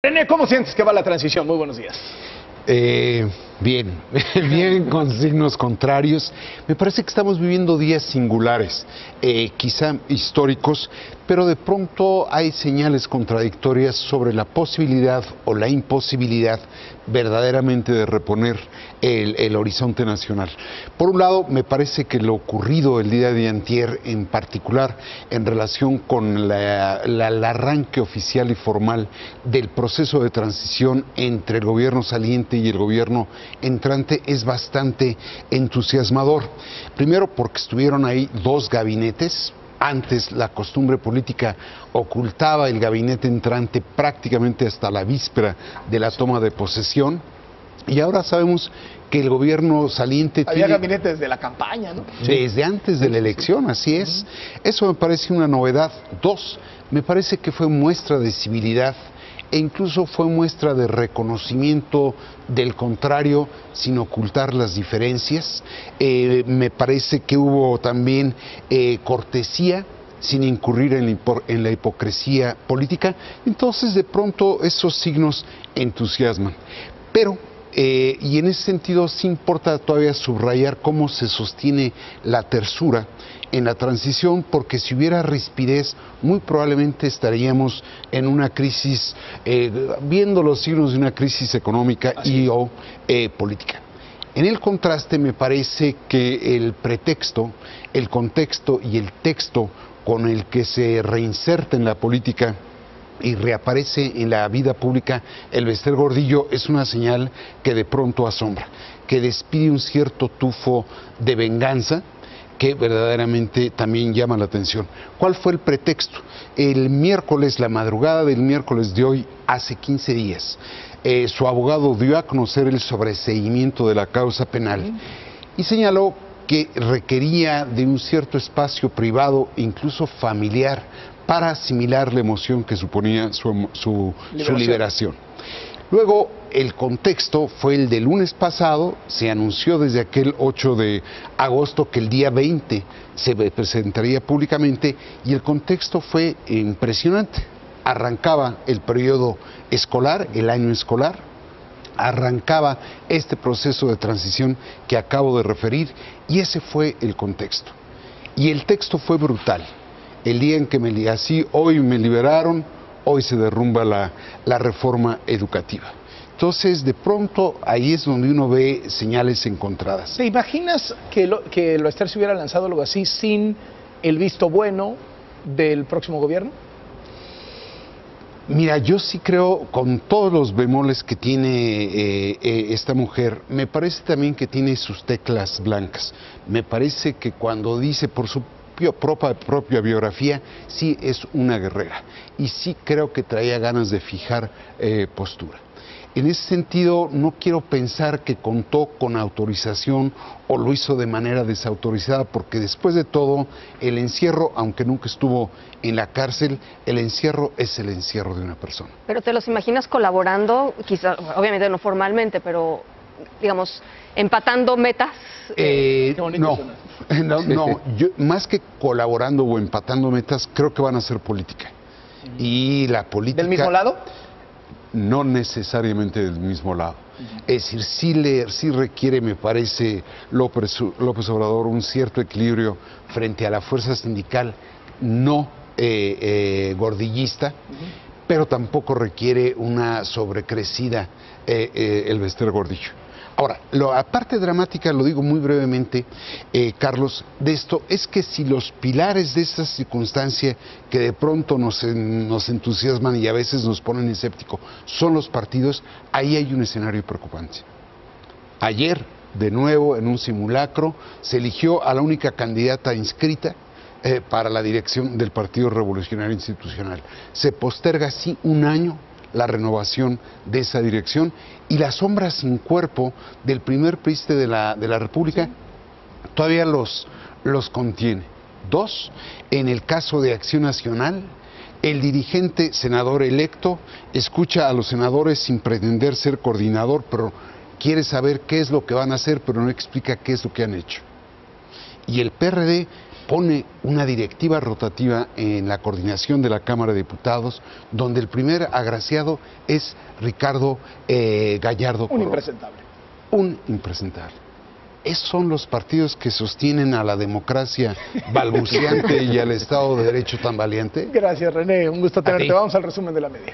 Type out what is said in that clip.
René, ¿cómo sientes que va la transición? Muy buenos días. Bien, bien con signos contrarios. Me parece que estamos viviendo días singulares, quizá históricos, pero de pronto hay señales contradictorias sobre la posibilidad o la imposibilidad verdaderamente de reponer el horizonte nacional. Por un lado, me parece que lo ocurrido el día de antier, en particular en relación con el arranque oficial y formal del proceso de transición entre el gobierno saliente y el gobierno entrante, es bastante entusiasmador. Primero porque estuvieron ahí dos gabinetes. Antes la costumbre política ocultaba el gabinete entrante prácticamente hasta la víspera de la toma de posesión, y ahora sabemos que el gobierno saliente había gabinete desde la campaña, ¿no? Desde antes de la elección, así es. Eso me parece una novedad. Dos, me parece que fue muestra de civilidad e incluso fue muestra de reconocimiento del contrario sin ocultar las diferencias. Me parece que hubo también cortesía sin incurrir en la hipocresía política. Entonces, de pronto, esos signos entusiasman. Pero y en ese sentido sí importa todavía subrayar cómo se sostiene la tersura en la transición, porque si hubiera rispidez muy probablemente estaríamos en una crisis, viendo los signos de una crisis económica o política. En el contraste, me parece que el pretexto, el contexto y el texto con el que se reinserta en la política y reaparece en la vida pública el Bester Gordillo es una señal que de pronto asombra, que despide un cierto tufo de venganza que verdaderamente también llama la atención. ¿Cuál fue el pretexto? El miércoles, la madrugada del miércoles de hoy, hace 15 días, su abogado dio a conocer el sobreseimiento de la causa penal y señaló que requería de un cierto espacio privado, incluso familiar, para asimilar la emoción que suponía su liberación. Luego, el contexto fue el del lunes pasado. Se anunció desde aquel 8 de agosto que el día 20 se presentaría públicamente, y el contexto fue impresionante. Arrancaba el periodo escolar, el año escolar, arrancaba este proceso de transición que acabo de referir, y ese fue el contexto. Y el texto fue brutal. El día en que hoy me liberaron, hoy se derrumba la reforma educativa. Entonces, de pronto, ahí es donde uno ve señales encontradas. ¿Te imaginas que Loester se hubiera lanzado algo así sin el visto bueno del próximo gobierno? Mira, yo sí creo, con todos los bemoles que tiene esta mujer, me parece también que tiene sus teclas blancas. Me parece que cuando dice por su propia biografía, sí es una guerrera, y sí creo que traía ganas de fijar postura. En ese sentido, no quiero pensar que contó con autorización o lo hizo de manera desautorizada, porque después de todo, el encierro, aunque nunca estuvo en la cárcel, el encierro es el encierro de una persona. ¿Pero te los imaginas colaborando, quizá, obviamente no formalmente, pero digamos, empatando metas? No, yo, más que colaborando o empatando metas, creo que van a hacer política. Y la política... ¿Del mismo lado? No necesariamente del mismo lado. Es decir, sí requiere, me parece, López Obrador, un cierto equilibrio frente a la fuerza sindical no gordillista, pero tampoco requiere una sobrecrecida el Bester Gordillo. Ahora, la parte dramática, lo digo muy brevemente, Carlos, de esto es que si los pilares de esta circunstancia que de pronto nos entusiasman y a veces nos ponen escéptico son los partidos, ahí hay un escenario preocupante. Ayer, de nuevo, en un simulacro, se eligió a la única candidata inscrita para la dirección del Partido Revolucionario Institucional. Se posterga así un año la renovación de esa dirección, y la sombra sin cuerpo del primer priiste de la República todavía los contiene. Dos, en el caso de Acción Nacional, el dirigente senador electo escucha a los senadores sin pretender ser coordinador, pero quiere saber qué es lo que van a hacer, pero no explica qué es lo que han hecho. Y el PRD pone una directiva rotativa en la coordinación de la Cámara de Diputados, donde el primer agraciado es Ricardo Gallardo Un Corona. impresentable. Un impresentable. Esos son los partidos que sostienen a la democracia balbuceante y al Estado de Derecho tan valiente. Gracias, René. Un gusto tenerte. ti. Vamos al resumen de la media.